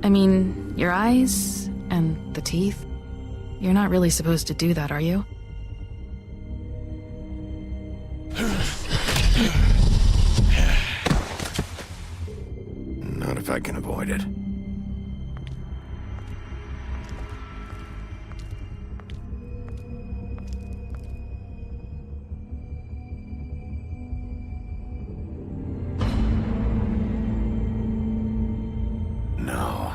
I mean, your eyes and the teeth. You're not really supposed to do that, are you? Not if I can avoid it. No.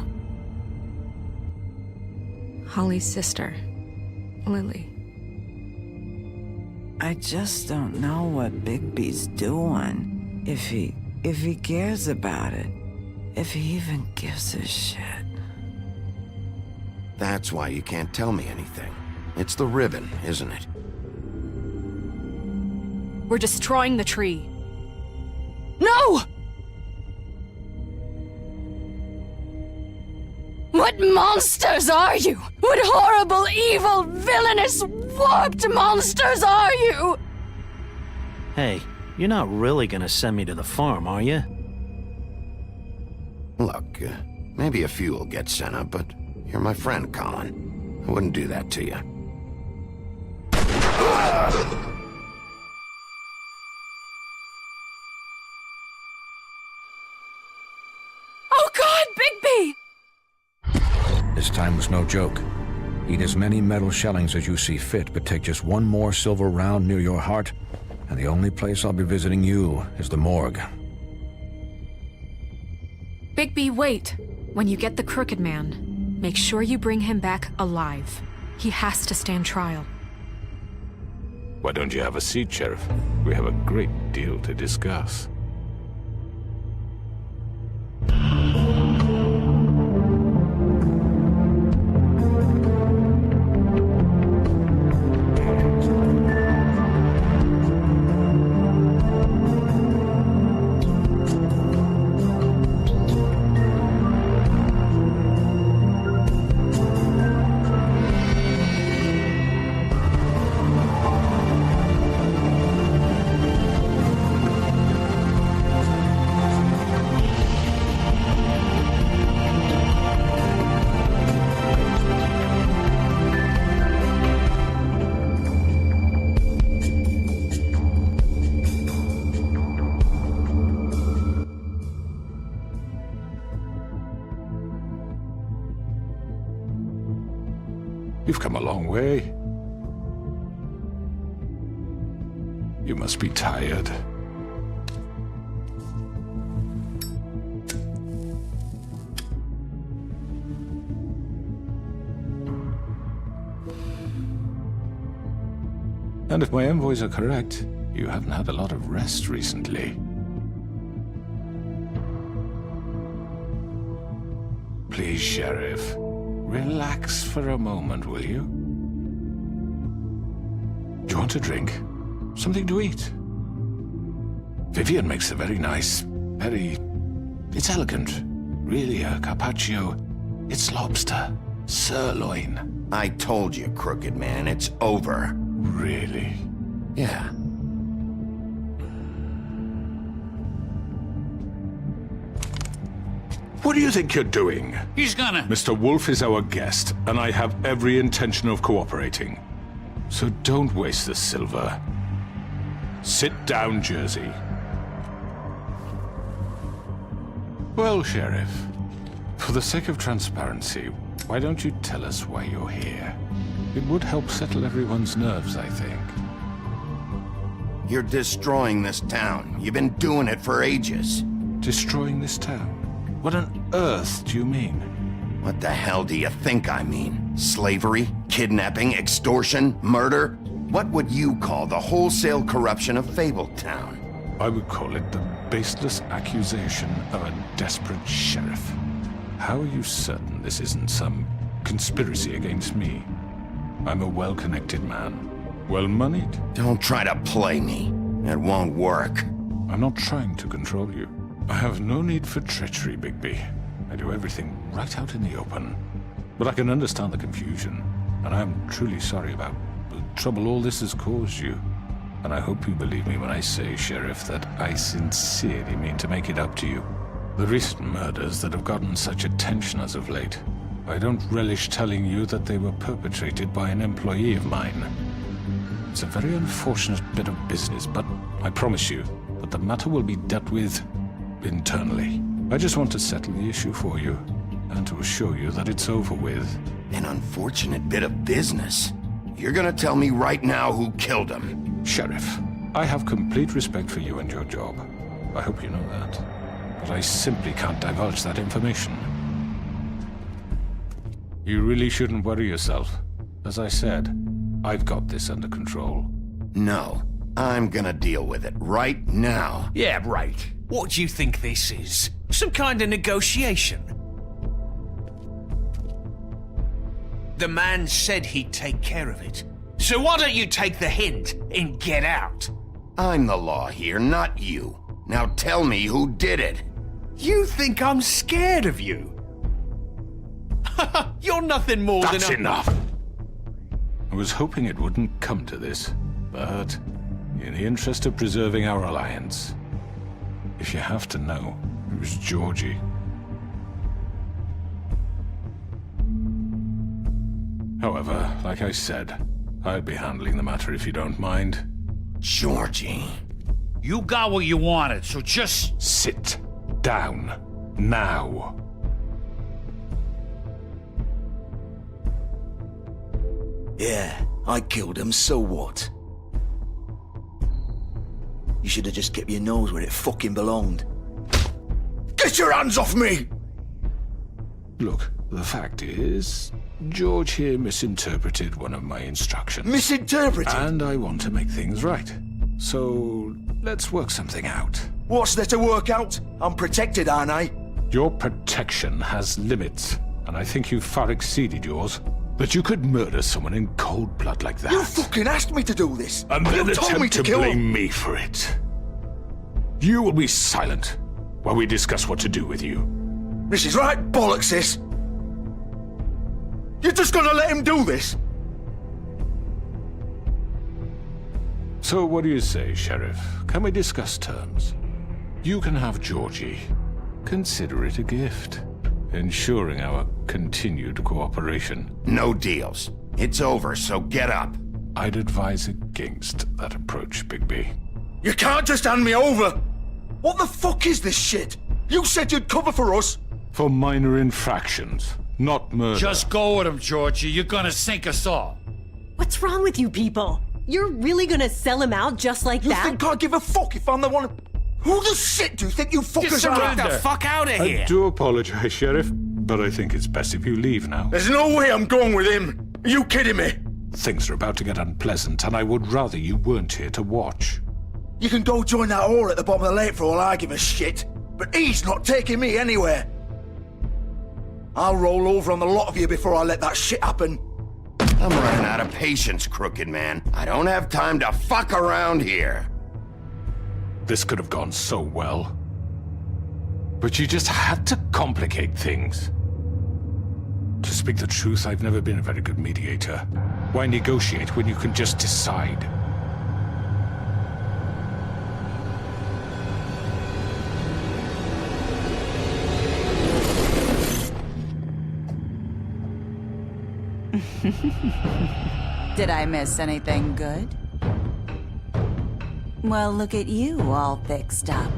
Holly's sister, Lily. I just don't know what Bigby's doing. If he cares about it. If he even gives a shit. That's why you can't tell me anything. It's the ribbon, isn't it? We're destroying the tree. No! What monsters are you? What horrible, evil, villainous, warped monsters are you? Hey, you're not really gonna send me to the farm, are you? Look, maybe a few will get sent up, but you're my friend, Colin. I wouldn't do that to you. Oh God, Bigby! This time was no joke. Eat as many metal shellings as you see fit, but take just one more silver round near your heart, and the only place I'll be visiting you is the morgue. Bigby, wait. When you get the Crooked Man, make sure you bring him back alive. He has to stand trial. Why don't you have a seat, Sheriff? We have a great deal to discuss. You've come a long way. You must be tired. And if my envoys are correct, you haven't had a lot of rest recently. Please, Sheriff. Relax for a moment, will you? Do you want a drink? Something to eat? Vivian makes a very nice, it's elegant. Really a carpaccio. It's lobster. Sirloin. I told you, Crooked Man, it's over. Really? Yeah. What do you think you're doing? He's gonna... Mr. Wolf is our guest, and I have every intention of cooperating. So don't waste the silver. Sit down, Jersey. Well, Sheriff, for the sake of transparency, why don't you tell us why you're here? It would help settle everyone's nerves, I think. You're destroying this town. You've been doing it for ages. Destroying this town? What on earth do you mean? What the hell do you think I mean? Slavery? Kidnapping? Extortion? Murder? What would you call the wholesale corruption of Fabletown? I would call it the baseless accusation of a desperate sheriff. How are you certain this isn't some conspiracy against me? I'm a well-connected man, well-moneyed. Don't try to play me. It won't work. I'm not trying to control you. I have no need for treachery, Bigby. I do everything right out in the open. But I can understand the confusion, and I'm truly sorry about the trouble all this has caused you. And I hope you believe me when I say, Sheriff, that I sincerely mean to make it up to you. The recent murders that have gotten such attention as of late, I don't relish telling you that they were perpetrated by an employee of mine. It's a very unfortunate bit of business, but I promise you that the matter will be dealt with internally. I just want to settle the issue for you, and to assure you that it's over with. An unfortunate bit of business. You're gonna tell me right now who killed him. Sheriff, I have complete respect for you and your job. I hope you know that. But I simply can't divulge that information. You really shouldn't worry yourself. As I said, I've got this under control. No, I'm gonna deal with it right now. Yeah, right. What do you think this is? Some kind of negotiation? The man said he'd take care of it. So why don't you take the hint and get out? I'm the law here, not you. Now tell me who did it. You think I'm scared of you? You're nothing more That's than a... enough! I was hoping it wouldn't come to this, but in the interest of preserving our alliance, if you have to know, it was Georgie. However, like I said, I'll be handling the matter if you don't mind. Georgie. You got what you wanted, so just... Sit down. Now. Yeah, I killed him, so what? You should have just kept your nose where it fucking belonged. Get your hands off me! Look, the fact is, George here misinterpreted one of my instructions. Misinterpreted? And I want to make things right. So, let's work something out. What's there to work out? I'm protected, aren't I? Your protection has limits, and I think you've far exceeded yours. That you could murder someone in cold blood like that. You fucking asked me to do this! And then you told me attempt to kill blame him. me for it. You will be silent while we discuss what to do with you. This is right bollocks, this! You're just gonna let him do this? So what do you say, Sheriff? Can we discuss terms? You can have Georgie. Consider it a gift, ensuring our continued cooperation. No deals. It's over, so get up. I'd advise against that approach, Bigby. You can't just hand me over! What the fuck is this shit? You said you'd cover for us! For minor infractions, not murder. Just go with him, Georgie. You're gonna sink us all. What's wrong with you people? You're really gonna sell him out just like You that? think I give a fuck if I'm the one... Who the shit do you think you fuckers are? Get the fuck out of here! I do apologize, Sheriff, but I think it's best if you leave now. There's no way I'm going with him! Are you kidding me? Things are about to get unpleasant, and I would rather you weren't here to watch. You can go join that whore at the bottom of the lake for all I give a shit, but he's not taking me anywhere. I'll roll over on the lot of you before I let that shit happen. I'm running out of patience, crooked man. I don't have time to fuck around here. This could have gone so well. But you just had to complicate things. To speak the truth, I've never been a very good mediator. Why negotiate when you can just decide? Did I miss anything good? Well, look at you all fixed up.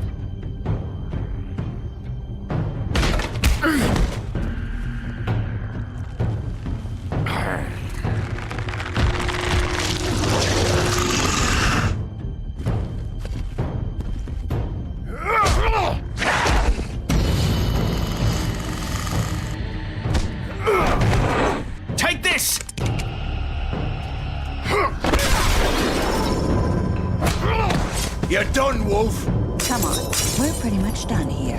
Take this! You're done, Wolf! Come on, we're pretty much done here.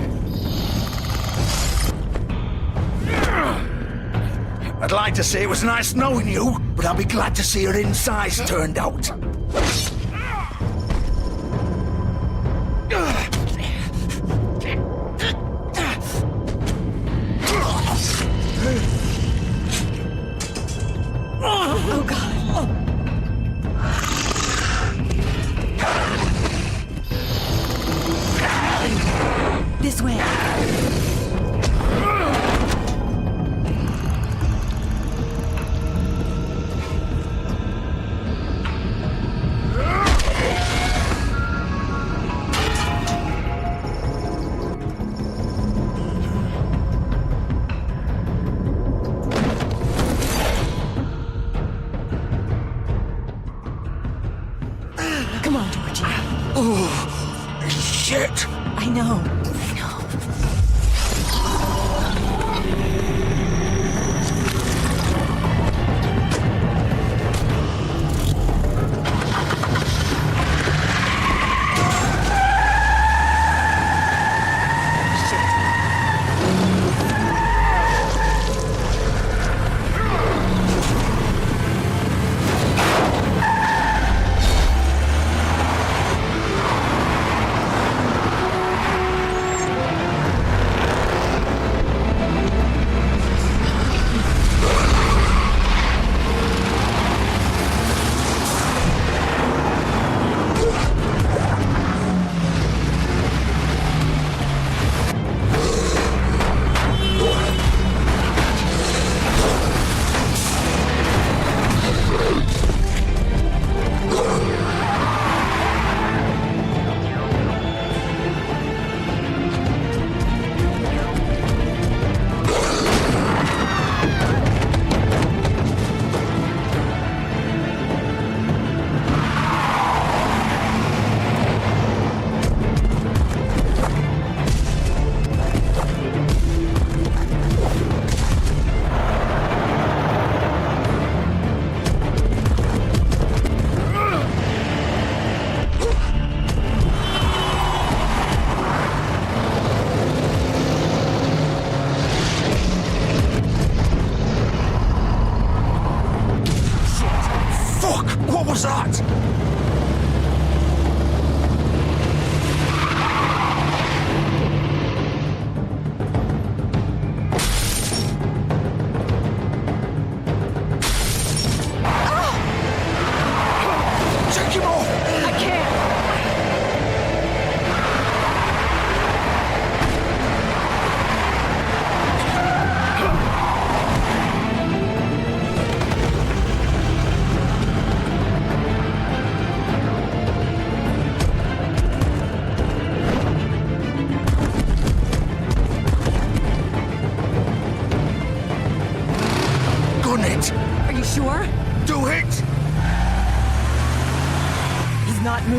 I'd like to say it was nice knowing you, but I'll be glad to see your insides turned out. Oh, God. This way. Come on, Georgie. Oh, shit! I know.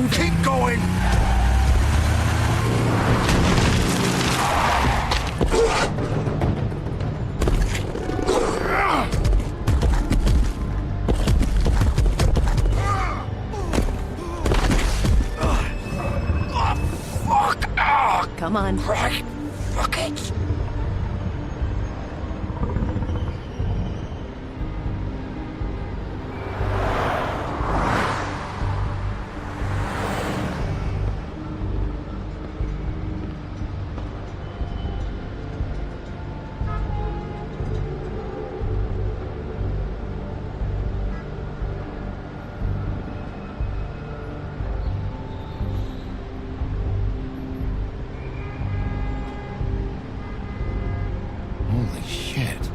move. Keep going. Come on. Right. Fuck it. Holy shit.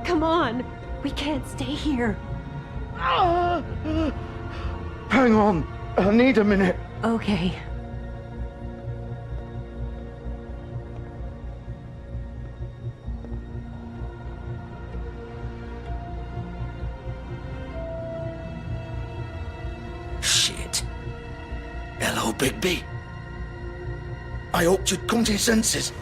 Come on. We can't stay here. Hang on. I need a minute. Okay. Shit. Hello, Bigby. I hoped you'd come to your senses.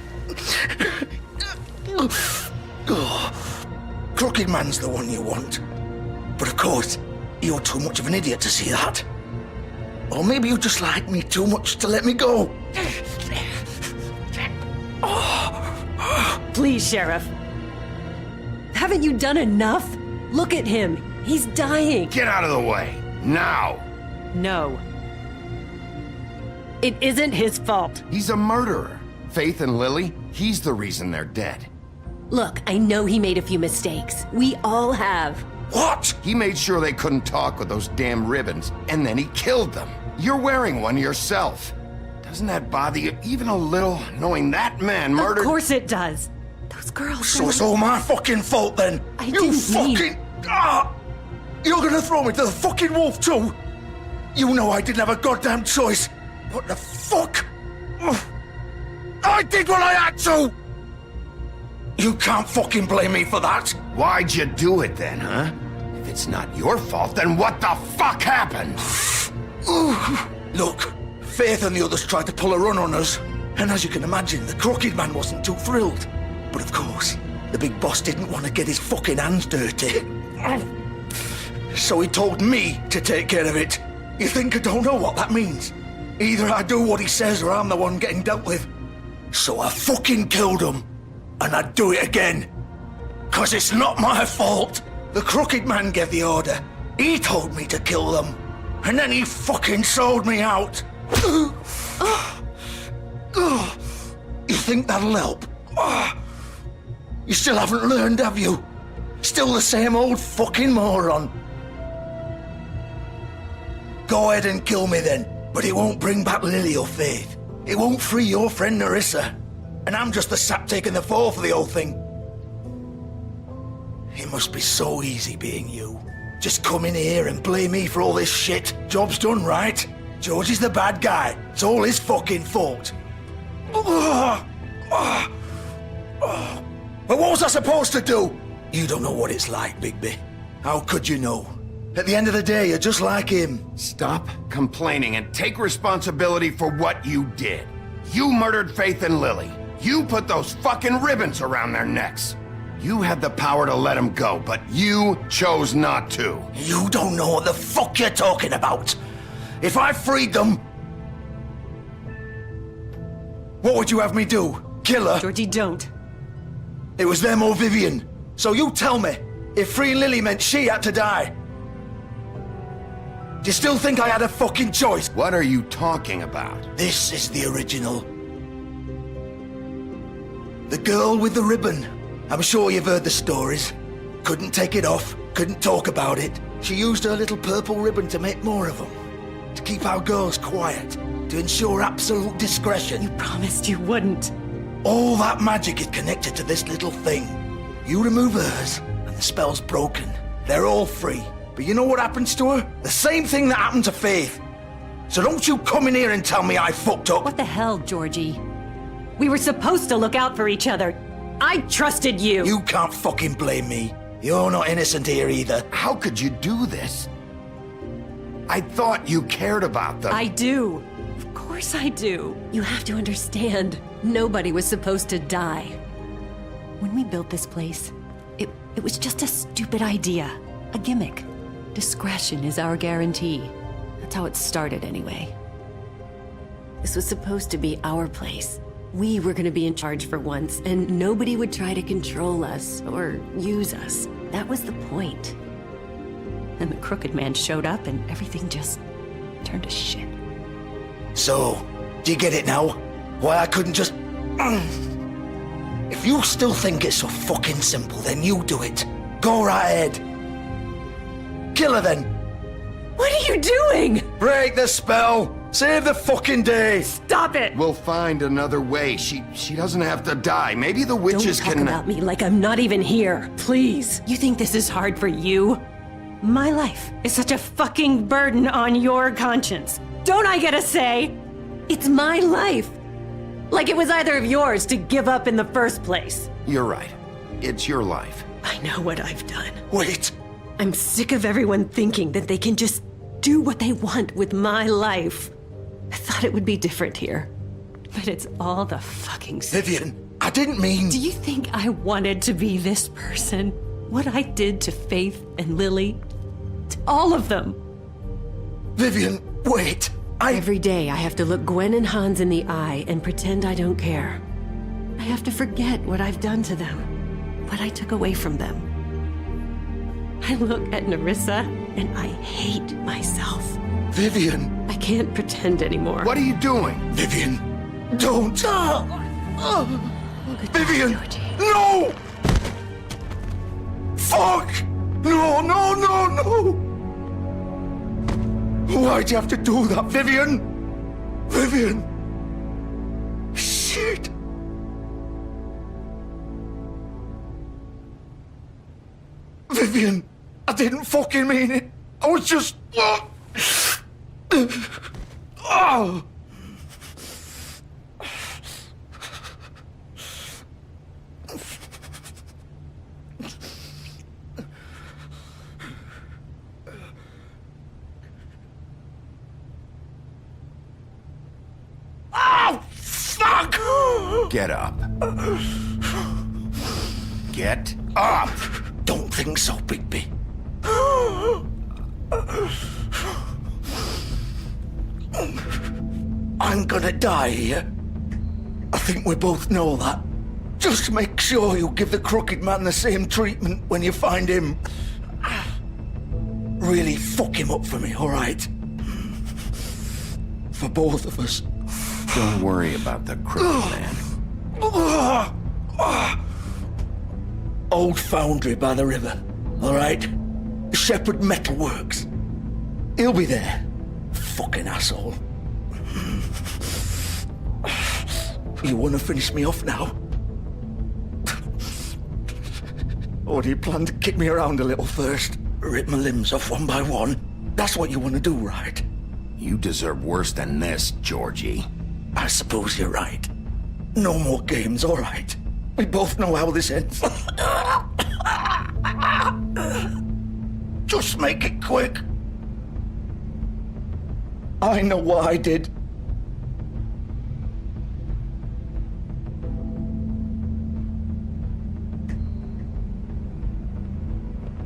Crooked Man's the one you want. But of course, you're too much of an idiot to see that. Or maybe you just like me too much to let me go. Please, Sheriff. Haven't you done enough? Look at him. He's dying. Get out of the way. Now. No. It isn't his fault. He's a murderer. Faith and Lily, he's the reason they're dead. Look, I know he made a few mistakes. We all have. What? He made sure they couldn't talk with those damn ribbons, and then he killed them. You're wearing one yourself. Doesn't that bother you even a little, knowing that man murdered— Of course it does. Those girls— So it's all my fucking fault then? I didn't mean— You're gonna throw me to the fucking wolf too? You know I didn't have a goddamn choice. What the fuck? I did what I had to! You can't fucking blame me for that. Why'd you do it then, huh? If it's not your fault, then what the fuck happened? Look, Faith and the others tried to pull a run on us. And as you can imagine, the Crooked Man wasn't too thrilled. But of course, the big boss didn't want to get his fucking hands dirty. So he told me to take care of it. You think I don't know what that means? Either I do what he says or I'm the one getting dealt with. So I fucking killed him. And I'd do it again. 'Cause it's not my fault. The Crooked Man gave the order. He told me to kill them. And then he fucking sold me out. You think that'll help? You still haven't learned, have you? Still the same old fucking moron. Go ahead and kill me then. But it won't bring back Lily or Faith. It won't free your friend Nerissa. And I'm just the sap taking the fall for the whole thing. It must be so easy being you. Just come in here and blame me for all this shit. Job's done, right? George is the bad guy. It's all his fucking fault. But what was I supposed to do? You don't know what it's like, Bigby. How could you know? At the end of the day, you're just like him. Stop complaining and take responsibility for what you did. You murdered Faith and Lily. You put those fucking ribbons around their necks. You had the power to let them go, but you chose not to. You don't know what the fuck you're talking about. If I freed them, what would you have me do? Kill her? Georgie, don't. It was them or Vivian. So you tell me, if freeing Lily meant she had to die, do you still think I had a fucking choice? What are you talking about? This is the original. The girl with the ribbon. I'm sure you've heard the stories. Couldn't take it off, couldn't talk about it. She used her little purple ribbon to make more of them. To keep our girls quiet. To ensure absolute discretion. You promised you wouldn't. All that magic is connected to this little thing. You remove hers, and the spell's broken. They're all free. But you know what happens to her? The same thing that happened to Faith. So don't you come in here and tell me I fucked up. What the hell, Georgie? We were supposed to look out for each other. I trusted you. You can't fucking blame me. You're not innocent here either. How could you do this? I thought you cared about them. I do. Of course I do. You have to understand, nobody was supposed to die. When we built this place, it was just a stupid idea. A gimmick. Discretion is our guarantee. That's how it started anyway. This was supposed to be our place. We were gonna be in charge for once, and nobody would try to control us or use us. That was the point. And the crooked man showed up and everything just turned to shit. So, do you get it now? Why I couldn't just... If you still think it's so fucking simple, then you do it. Go right ahead. Kill her then. What are you doing? Break the spell. Save the fucking day. Stop it. We'll find another way. She doesn't have to die. Maybe the witches Don't talk can... about me like I'm not even here. Please. You think this is hard for you? My life is such a fucking burden on your conscience. Don't I get a say? It's my life. Like it was either of yours to give up in the first place. You're right. It's your life. I know what I've done. Wait. I'm sick of everyone thinking that they can just do what they want with my life. I thought it would be different here. But it's all the fucking same. Vivian, I didn't mean... Do you think I wanted to be this person? What I did to Faith and Lily? To all of them? Vivian, wait. Every day I have to look Gwen and Hans in the eye and pretend I don't care. I have to forget what I've done to them, what I took away from them. I look at Nerissa and I hate myself. Vivian. I can't pretend anymore. What are you doing? Vivian, don't. Vivian, no! Fuck! No, no, no, no! Why'd you have to do that, Vivian? Vivian! Shit! Vivian, I didn't fucking mean it. I was just... Oh! Oh, fuck! Get up. Get up! Don't think so, Bigby. I'm gonna die here. I think we both know that. Just make sure you give the crooked man the same treatment when you find him. Really fuck him up for me, all right? For both of us. Don't worry about the crooked man. Old foundry by the river, all right? Shepherd Metalworks. He'll be there. Fucking asshole. You want to finish me off now? Or do you plan to kick me around a little first? Rip my limbs off one by one? That's what you want to do, right? You deserve worse than this, Georgie. I suppose you're right. No more games, all right? We both know how this ends. Just make it quick. I know what I did.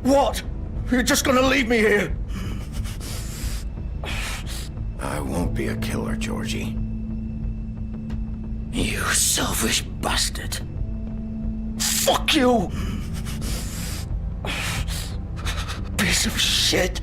What? You're just gonna leave me here? I won't be a killer, Georgie. You selfish bastard. Fuck you! Piece of shit.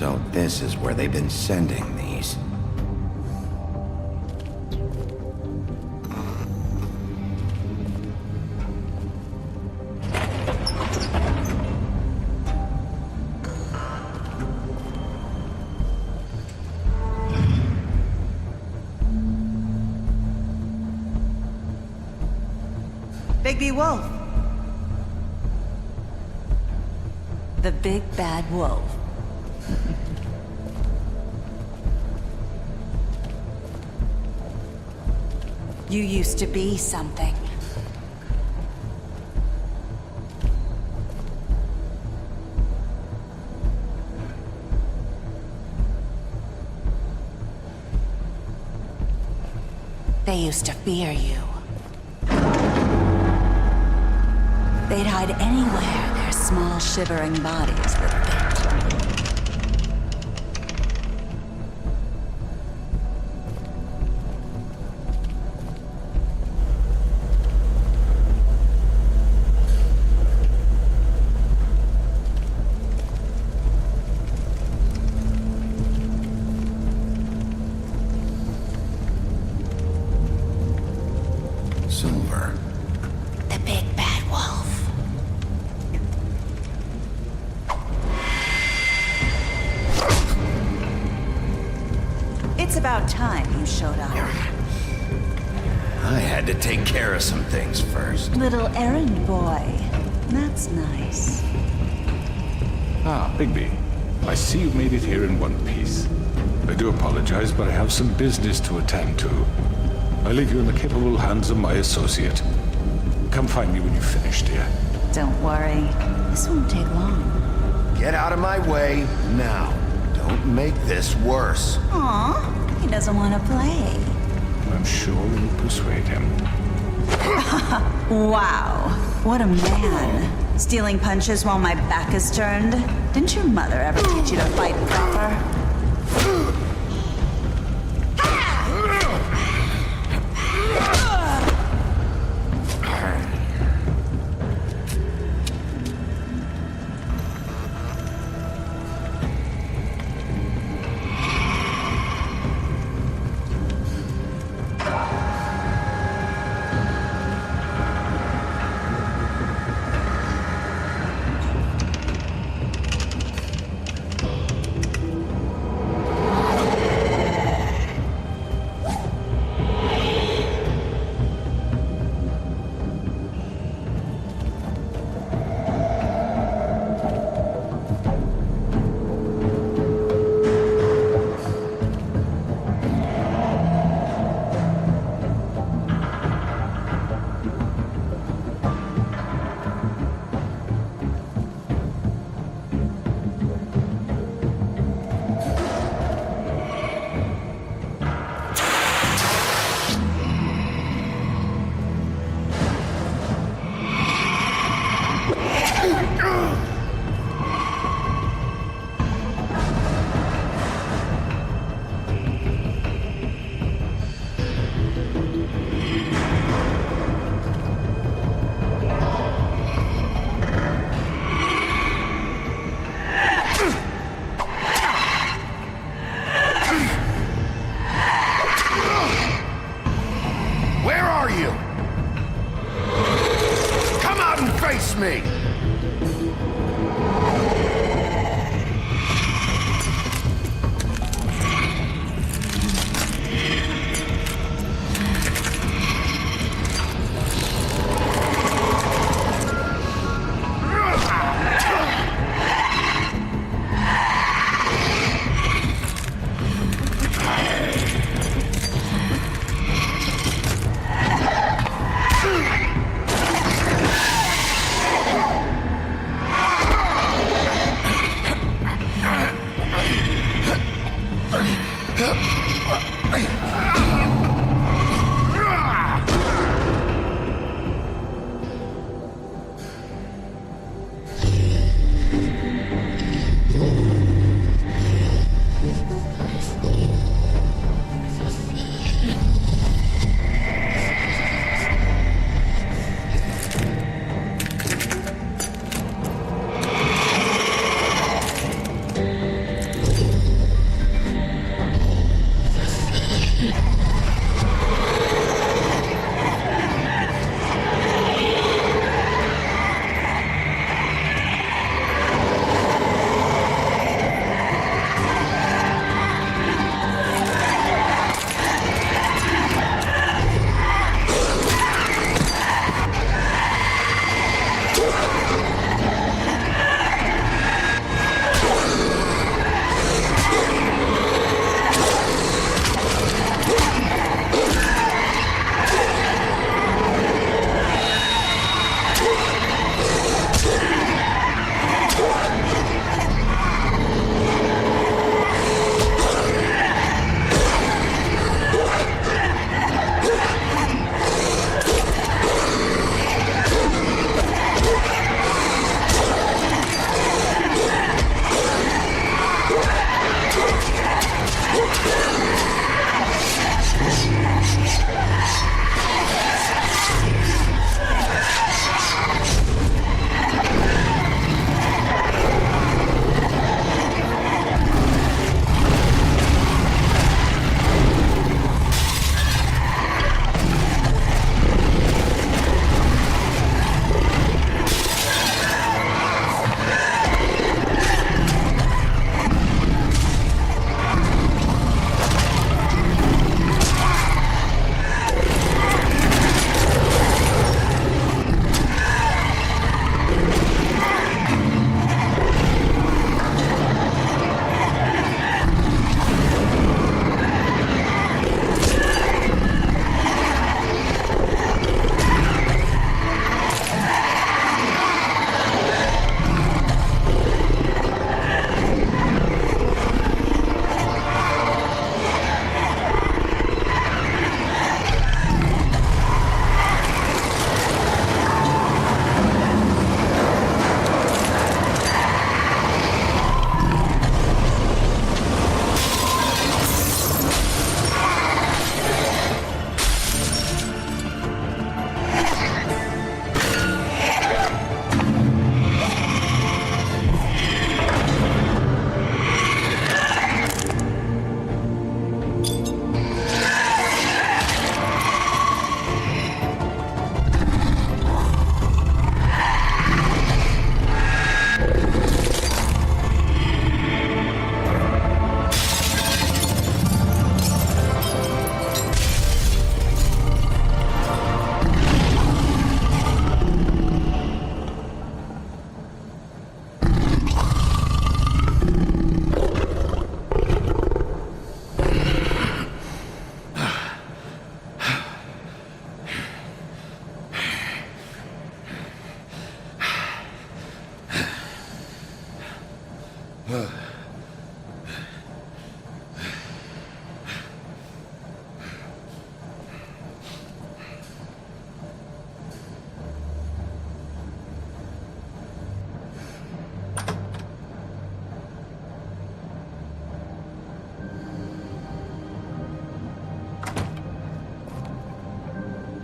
So this is where they've been sending these. Bigby Wolf. The big bad wolf. You used to be something. They used to fear you. They'd hide anywhere their small, shivering bodies would fit. Silver. The big bad wolf. It's about time you showed up. I had to take care of some things first. Little errand boy. That's nice. Ah, Bigby. I see you made it here in one piece. I do apologize, but I have some business to attend to. I leave you in the capable hands of my associate. Come find me when you've finished, dear. Don't worry. This won't take long. Get out of my way now. Don't make this worse. Aw, he doesn't want to play. I'm sure you'll persuade him. Wow, what a man. Stealing punches while my back is turned? Didn't your mother ever teach you to fight proper? me!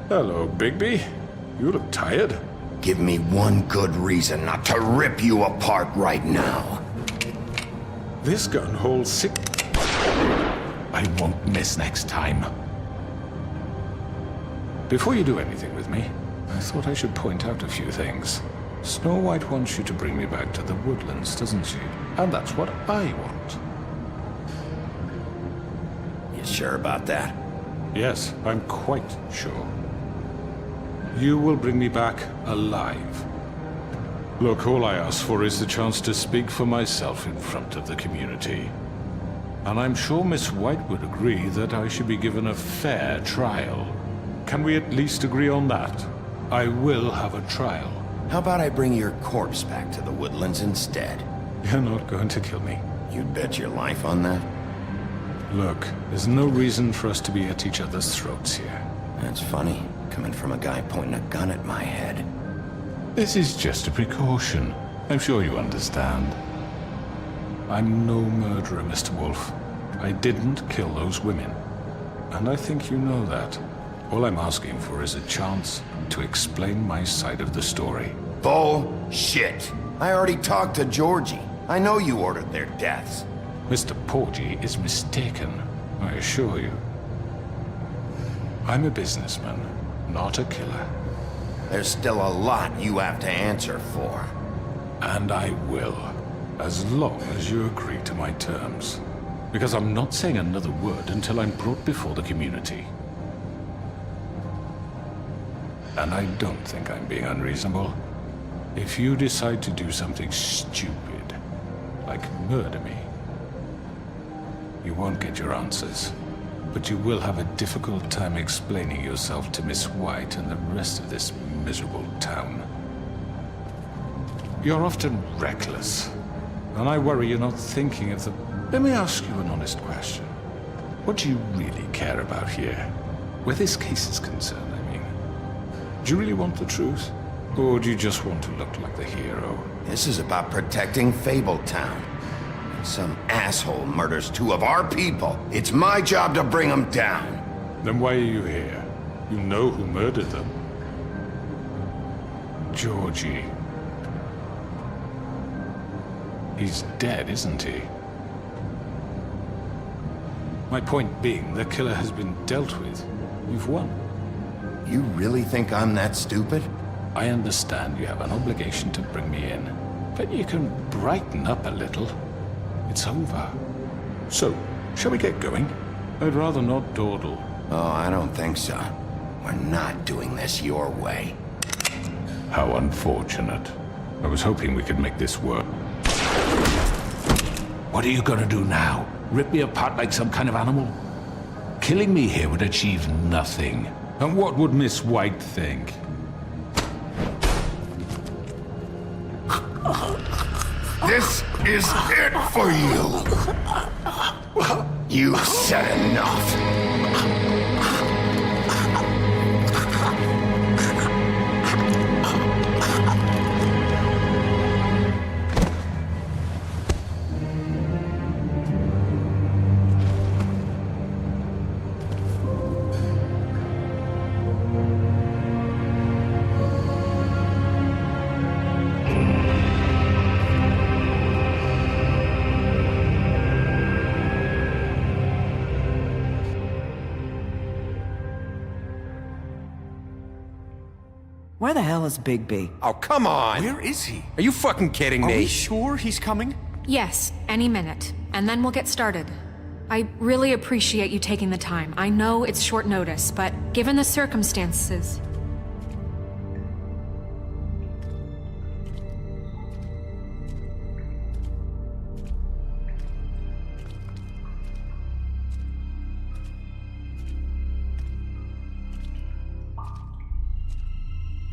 Hello, Bigby. You look tired. Give me one good reason not to rip you apart right now. This gun holds 6... I won't miss next time. Before you do anything with me, I thought I should point out a few things. Snow White wants you to bring me back to the woodlands, doesn't she? And that's what I want. You sure about that? Yes, I'm quite sure. You will bring me back alive. Look, all I ask for is the chance to speak for myself in front of the community. And I'm sure Miss White would agree that I should be given a fair trial. Can we at least agree on that? I will have a trial. How about I bring your corpse back to the woodlands instead? You're not going to kill me. You'd bet your life on that? Look, there's no reason for us to be at each other's throats here. That's funny, coming from a guy pointing a gun at my head. This is just a precaution. I'm sure you understand. I'm no murderer, Mr. Wolf. I didn't kill those women. And I think you know that. All I'm asking for is a chance to explain my side of the story. Bullshit. I already talked to Georgie. I know you ordered their deaths. Mr. Porgy is mistaken, I assure you. I'm a businessman, not a killer. There's still a lot you have to answer for. And I will, as long as you agree to my terms. Because I'm not saying another word until I'm brought before the community. And I don't think I'm being unreasonable. If you decide to do something stupid, like murder me, you won't get your answers. But you will have a difficult time explaining yourself to Miss White and the rest of this miserable town. You're often reckless, and I worry you're not thinking of the... Let me ask you an honest question. What do you really care about here? Where this case is concerned, I mean. Do you really want the truth? Or do you just want to look like the hero? This is about protecting Fabletown. Some asshole murders two of our people. It's my job to bring them down. Then why are you here? You know who murdered them. Georgie. He's dead, isn't he? My point being, the killer has been dealt with. You've won. You really think I'm that stupid? I understand you have an obligation to bring me in, but you can brighten up a little. It's over. So, shall we get going? I'd rather not dawdle. Oh, I don't think so. We're not doing this your way. How unfortunate. I was hoping we could make this work. What are you gonna do now? Rip me apart like some kind of animal? Killing me here would achieve nothing. And what would Miss White think? This is it for you. You said enough. Where the hell is Bigby? Oh, come on! Where is he? Are you fucking kidding me? Are we sure he's coming? Yes, any minute. And then we'll get started. I really appreciate you taking the time. I know it's short notice, but given the circumstances...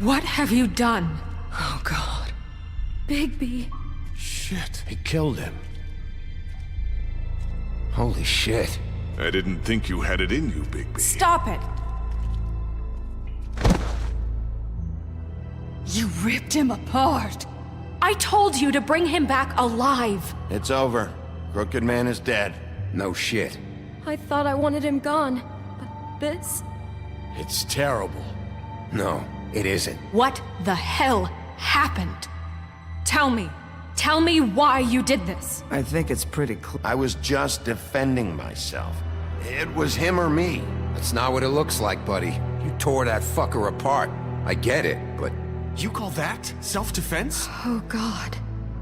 What have you done? Oh, God. Bigby. Shit, he killed him. Holy shit. I didn't think you had it in you, Bigby. Stop it! You ripped him apart. I told you to bring him back alive. It's over. Crooked Man is dead. No shit. I thought I wanted him gone, but this... It's terrible. No, it isn't. What the hell happened? Tell me. Tell me why you did this. I think it's pretty clear. I was just defending myself. It was him or me. That's not what it looks like, buddy. You tore that fucker apart. I get it, but... You call that self-defense? Oh, God.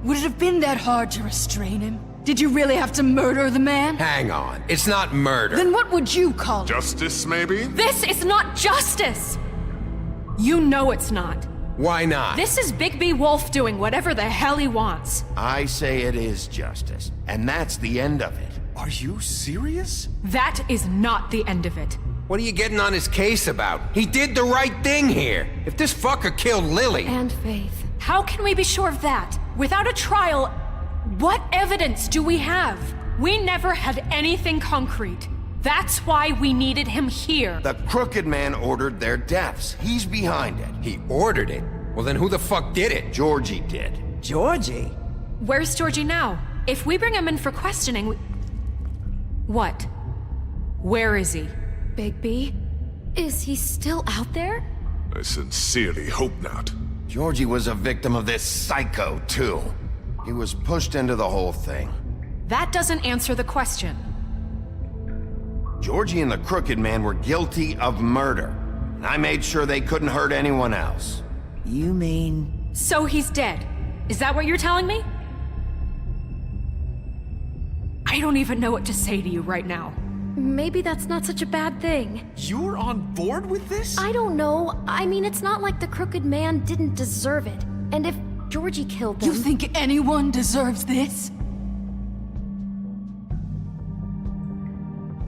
Would it have been that hard to restrain him? Did you really have to murder the man? Hang on. It's not murder. Then what would you call it? Justice, maybe? This is not justice! You know it's not. Why not? This is Bigby Wolf doing whatever the hell he wants. I say it is justice, and that's the end of it. Are you serious? That is not the end of it. What are you getting on his case about? He did the right thing here. If this fucker killed Lily... And Faith. How can we be sure of that? Without a trial, what evidence do we have? We never had anything concrete. That's why we needed him here. The crooked man ordered their deaths. He's behind it. He ordered it? Well, then who the fuck did it? Georgie did. Georgie? Where's Georgie now? If we bring him in for questioning, What? Where is he? Bigby? Is he still out there? I sincerely hope not. Georgie was a victim of this psycho, too. He was pushed into the whole thing. That doesn't answer the question. Georgie and the crooked man were guilty of murder, and I made sure they couldn't hurt anyone else. You mean... So he's dead. Is that what you're telling me? I don't even know what to say to you right now. Maybe that's not such a bad thing. You're on board with this? I don't know. I mean, it's not like the crooked man didn't deserve it. And if Georgie killed them... You think anyone deserves this?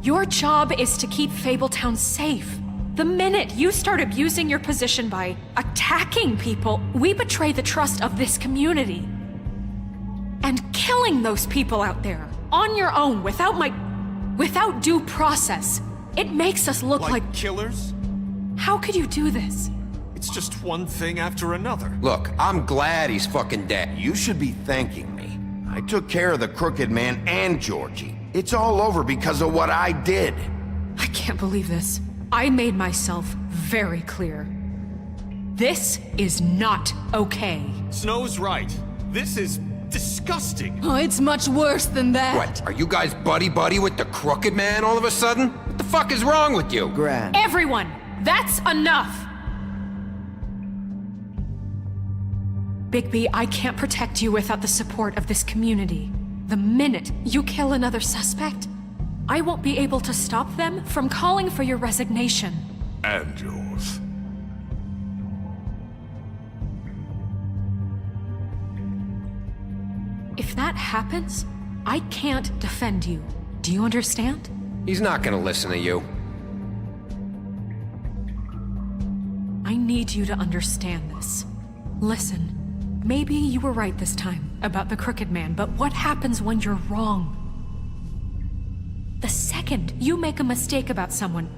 Your job is to keep Fabletown safe. The minute you start abusing your position by attacking people, we betray the trust of this community. And killing those people out there, on your own, without due process, it makes us look like killers? How could you do this? It's just one thing after another. Look, I'm glad he's fucking dead. You should be thanking me. I took care of the crooked man and Georgie. It's all over because of what I did. I can't believe this. I made myself very clear. This is not okay. Snow's right. This is disgusting. Oh, it's much worse than that. What, are you guys buddy-buddy with the crooked man all of a sudden? What the fuck is wrong with you? Gran. Everyone, that's enough! Bigby, I can't protect you without the support of this community. The minute you kill another suspect, I won't be able to stop them from calling for your resignation. And yours. If that happens, I can't defend you. Do you understand? He's not gonna listen to you. I need you to understand this. Listen, maybe you were right this time about the crooked man, but what happens when you're wrong? The second you make a mistake about someone,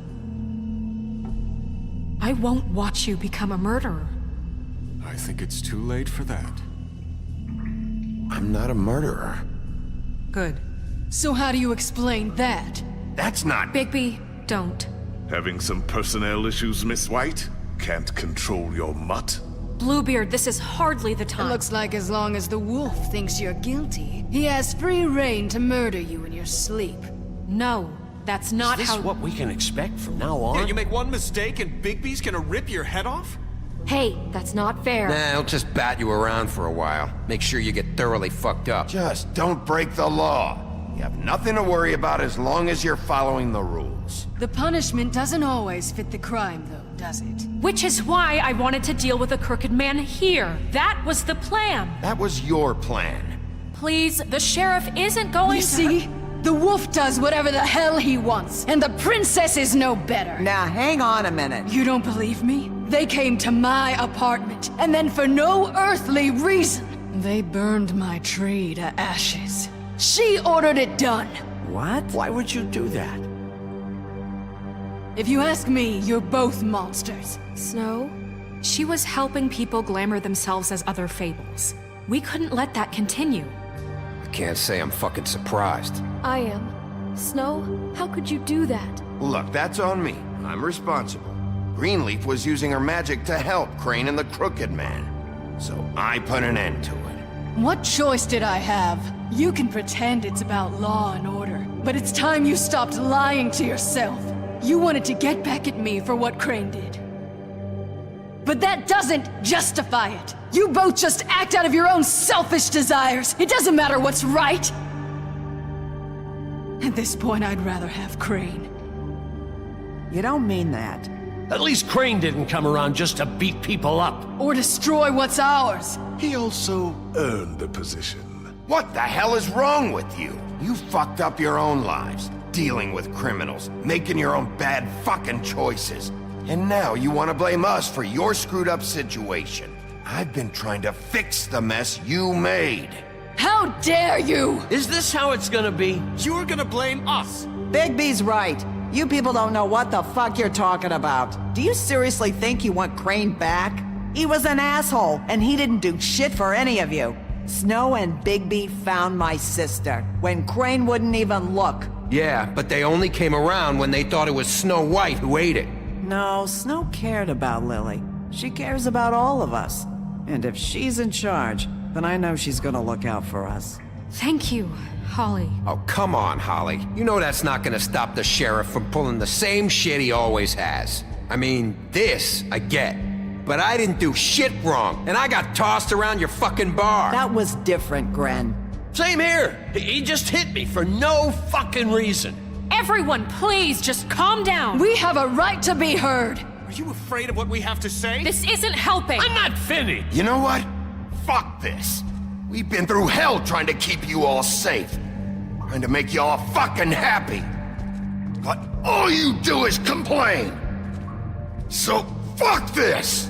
I won't watch you become a murderer. I think it's too late for that. I'm not a murderer. Good. So how do you explain that? That's not... Bigby, don't. Having some personnel issues, Miss White? Can't control your mutt? Bluebeard, this is hardly the time. It looks like as long as the wolf thinks you're guilty, he has free reign to murder you in your sleep. No, that's not Is how... this what we can expect from now on? Yeah, you make one mistake and Bigby's gonna rip your head off? Hey, that's not fair. Nah, he'll just bat you around for a while. Make sure you get thoroughly fucked up. Just don't break the law. You have nothing to worry about as long as you're following the rules. The punishment doesn't always fit the crime, though, does it? Which is why I wanted to deal with the crooked man here. That was the plan. That was your plan. Please, the sheriff isn't going You to... see? The wolf does whatever the hell he wants, and the princess is no better. Now, hang on a minute. You don't believe me? They came to my apartment, and then for no earthly reason, they burned my tree to ashes. She ordered it done. What? Why would you do that? If you ask me, you're both monsters. Snow? She was helping people glamour themselves as other fables. We couldn't let that continue. I can't say I'm fucking surprised. I am. Snow, how could you do that? Look, that's on me. I'm responsible. Greenleaf was using her magic to help Crane and the Crooked Man. So I put an end to it. What choice did I have? You can pretend it's about law and order, but it's time you stopped lying to yourself. You wanted to get back at me for what Crane did. But that doesn't justify it. You both just act out of your own selfish desires. It doesn't matter what's right. At this point, I'd rather have Crane. You don't mean that. At least Crane didn't come around just to beat people up. Or destroy what's ours. He also earned the position. What the hell is wrong with you? You fucked up your own lives, dealing with criminals, making your own bad fucking choices. And now you want to blame us for your screwed up situation. I've been trying to fix the mess you made. How dare you! Is this how it's gonna be? You're gonna blame us. Bigby's right. You people don't know what the fuck you're talking about. Do you seriously think you want Crane back? He was an asshole, and he didn't do shit for any of you. Snow and Bigby found my sister, when Crane wouldn't even look. Yeah, but they only came around when they thought it was Snow White who ate it. No, Snow cared about Lily. She cares about all of us. And if she's in charge, then I know she's gonna look out for us. Thank you, Holly. Oh, come on, Holly. You know that's not gonna stop the sheriff from pulling the same shit he always has. I mean, this, I get. But I didn't do shit wrong, and I got tossed around your fucking bar. That was different, Gren. Same here. He just hit me for no fucking reason. Everyone, please, just calm down. We have a right to be heard. Are you afraid of what we have to say? This isn't helping. I'm not finished. You know what? Fuck this. We've been through hell trying to keep you all safe. Trying to make you all fucking happy. But all you do is complain. So fuck this!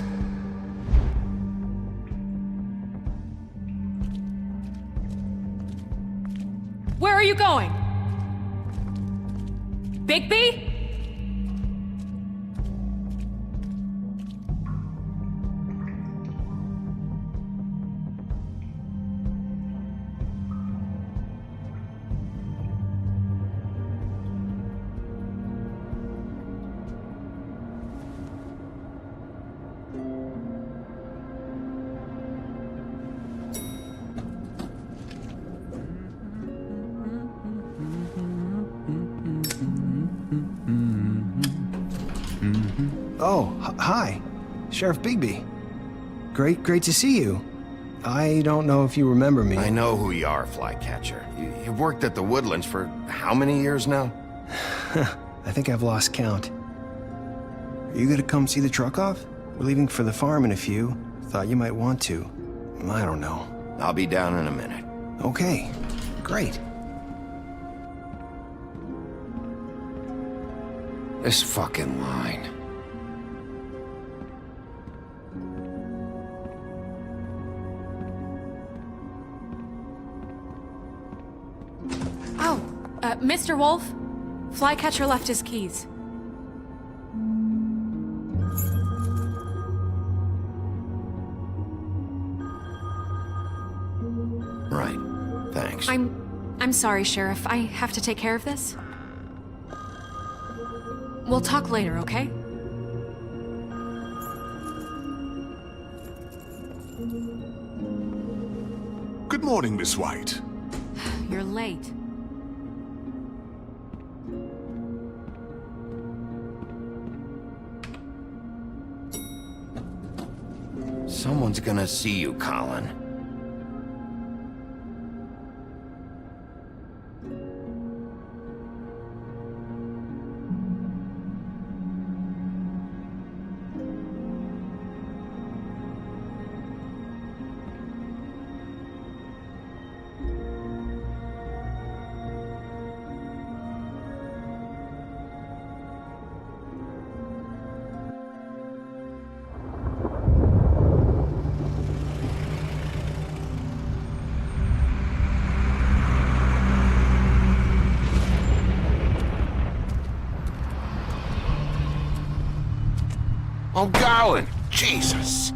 Where are you going? Bigby? Oh, hi. Sheriff Bigby. Great to see you. I don't know if you remember me. I know who you are, Flycatcher. You've worked at the Woodlands for how many years now? I think I've lost count. Are you gonna come see the truck off? We're leaving for the farm in a few. Thought you might want to. I don't know. I'll be down in a minute. Okay, great. This fucking line. Oh, Mr. Wolf? Flycatcher left his keys. Right. Thanks. I'm sorry, Sheriff. I have to take care of this. We'll talk later, okay? Good morning, Miss White. You're late. Someone's gonna see you, Colin. I'm going. Jesus.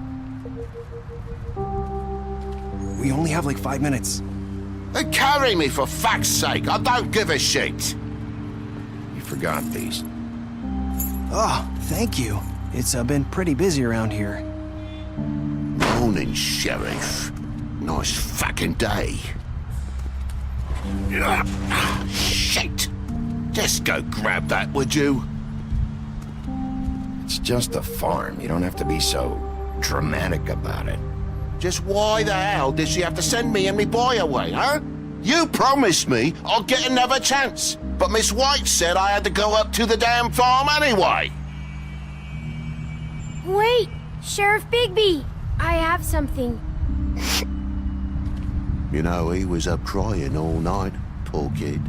We only have like 5 minutes. Then carry me, for fuck's sake. I don't give a shit. You forgot these. Oh, thank you. It's been pretty busy around here. Morning, Sheriff. Nice fucking day. Shit! Just go grab that, would you? It's just a farm. You don't have to be so dramatic about it. Just why the hell did she have to send me and me boy away, huh? You promised me I'll get another chance, but Miss White said I had to go up to the damn farm anyway. Wait! Sheriff Bigby! I have something. You know, he was up crying all night, poor kid.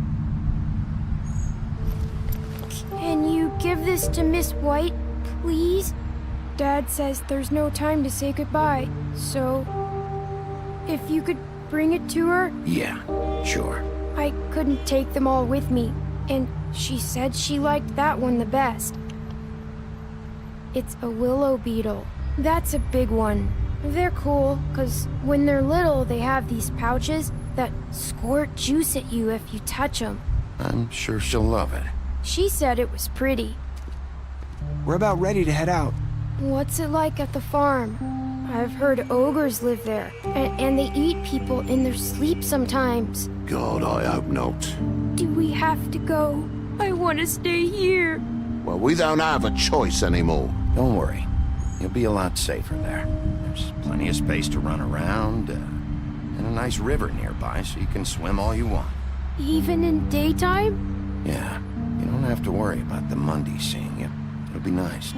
Can you give this to Miss White, please? Dad says there's no time to say goodbye, so if you could bring it to her? Yeah, sure. I couldn't take them all with me, and she said she liked that one the best. It's a willow beetle. That's a big one. They're cool, 'cause when they're little, they have these pouches that squirt juice at you if you touch them. I'm sure she'll love it. She said it was pretty. We're about ready to head out. What's it like at the farm? I've heard ogres live there, and they eat people in their sleep sometimes. God, I hope not. Do we have to go? I want to stay here. Well, we don't have a choice anymore. Don't worry. You'll be a lot safer there. There's plenty of space to run around, and a nice river nearby so you can swim all you want. Even in daytime? Yeah, you don't have to worry about the Mundy seeing you. It'll be nice.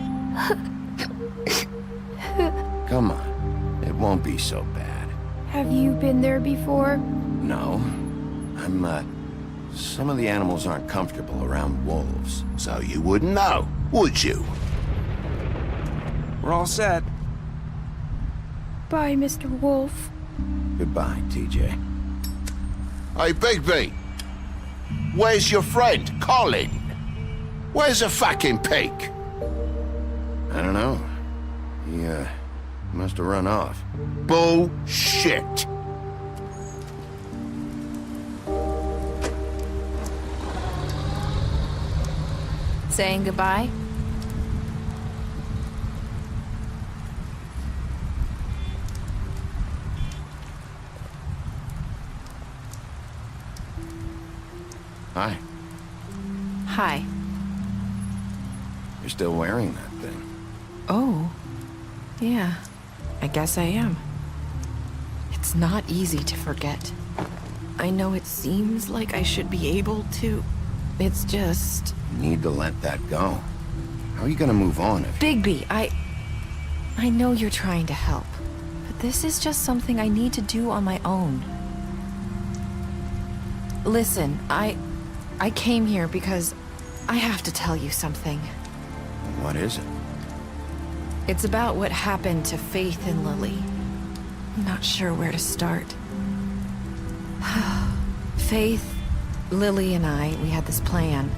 Come on, it won't be so bad. Have you been there before? No, some of the animals aren't comfortable around wolves. So you wouldn't know, would you? We're all set. Bye, Mr. Wolf. Goodbye, TJ. Hey, Bigby. Where's your friend, Colin? Where's the fucking pig? I don't know. He, must have run off. Bullshit. Saying goodbye? Hi. Hi. You're still wearing that thing. Oh. Yeah. I guess I am. It's not easy to forget. I know it seems like I should be able to. It's just... You need to let that go. How are you gonna move on if... Bigby, I know you're trying to help, but this is just something I need to do on my own. Listen, I came here because I have to tell you something. What is it? It's about what happened to Faith and Lily. I'm not sure where to start. Faith, Lily, and we had this plan.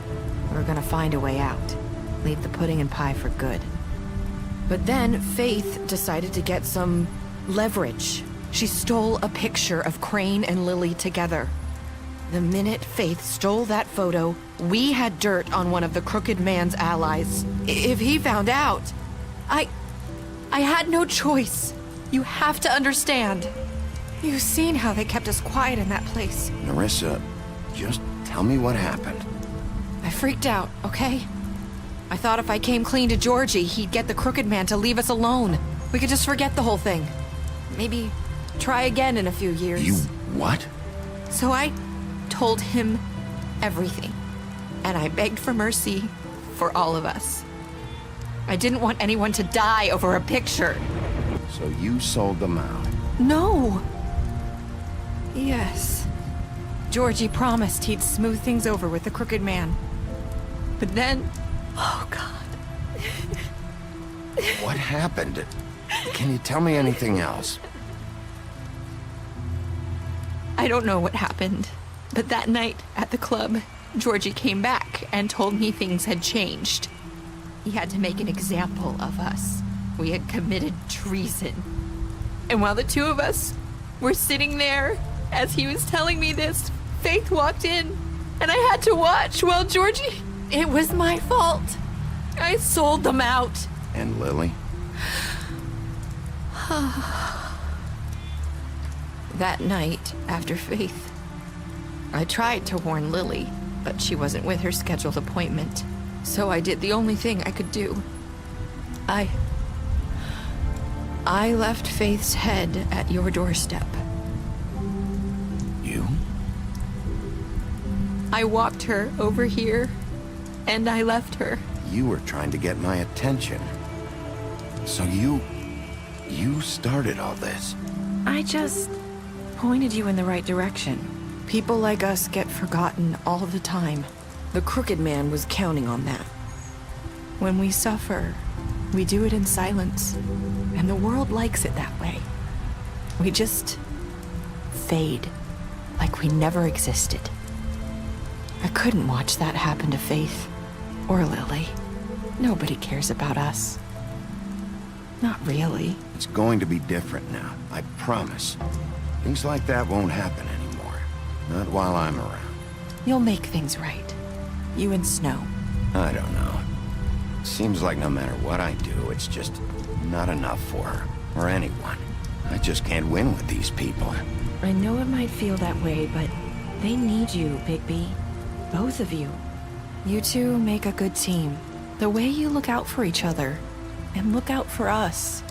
We were gonna find a way out. Leave the pudding and pie for good. But then Faith decided to get some leverage. She stole a picture of Crane and Lily together. The minute Faith stole that photo, we had dirt on one of the Crooked Man's allies. If he found out, I had no choice. You have to understand. You've seen how they kept us quiet in that place. Narissa, just tell me what happened. I freaked out, okay? I thought if I came clean to Georgie, he'd get the Crooked Man to leave us alone. We could just forget the whole thing. Maybe try again in a few years. You what? So I told him everything. And I begged for mercy for all of us. I didn't want anyone to die over a picture. So you sold them out? No. Yes. Georgie promised he'd smooth things over with the Crooked Man. But then... Oh, God. What happened? Can you tell me anything else? I don't know what happened. But that night at the club, Georgie came back and told me things had changed. He had to make an example of us. We had committed treason. And while the two of us were sitting there, as he was telling me this, Faith walked in, and I had to watch while Georgie... It was my fault. I sold them out. And Lily? That night, after Faith, I tried to warn Lily, but she wasn't with her scheduled appointment. So I did the only thing I could do. I left Faith's head at your doorstep. You? I walked her over here, and I left her. You were trying to get my attention. So you started all this. I just pointed you in the right direction. People like us get forgotten all the time. The Crooked Man was counting on that. When we suffer, we do it in silence, and the world likes it that way. We just fade, like we never existed. I couldn't watch that happen to Faith, or Lily. Nobody cares about us. Not really. It's going to be different now, I promise. Things like that won't happen anymore. Not while I'm around. You'll make things right. You and Snow. I don't know. Seems like no matter what I do, it's just not enough for her, or anyone. I just can't win with these people. I know it might feel that way, but they need you, Bigby. Both of you. You two make a good team. The way you look out for each other, and look out for us.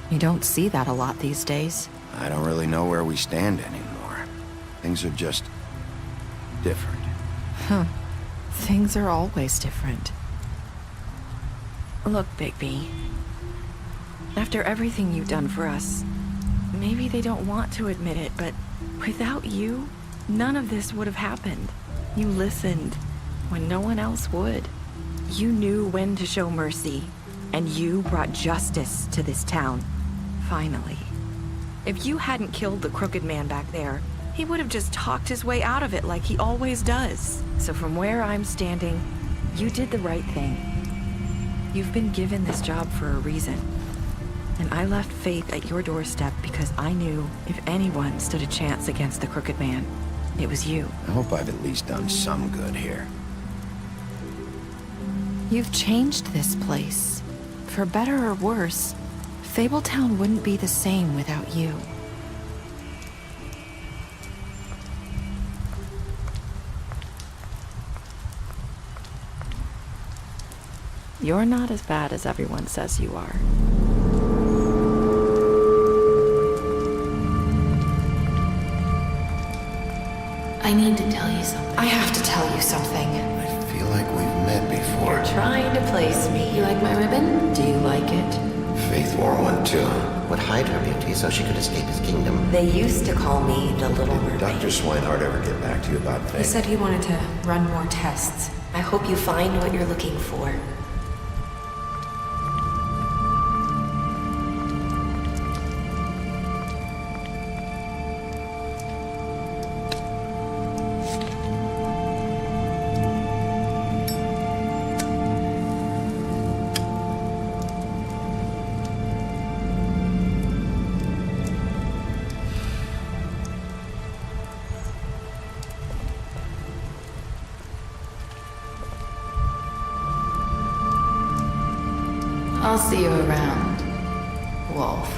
You don't see that a lot these days. I don't really know where we stand anymore. Things are just different. Huh. Things are always different. Look, Bigby. After everything you've done for us, maybe they don't want to admit it, but without you, none of this would have happened. You listened when no one else would. You knew when to show mercy, and you brought justice to this town. Finally. If you hadn't killed the Crooked Man back there, he would have just talked his way out of it like he always does. So from where I'm standing, you did the right thing. You've been given this job for a reason. And I left Faith at your doorstep because I knew if anyone stood a chance against the Crooked Man, it was you. I hope I've at least done some good here. You've changed this place. For better or worse, Fabletown wouldn't be the same without you. You're not as bad as everyone says you are. I need to tell you something. I have to tell you something. I feel like we've met before. You're trying to place me. You like my ribbon? Do you like it? Faith wore one too. Would hide her beauty so she could escape his kingdom. They used to call me the Little Mermaid. Dr. Swinehart ever get back to you about Faith? He said he wanted to run more tests. I hope you find what you're looking for. I'll see you around, Wolf.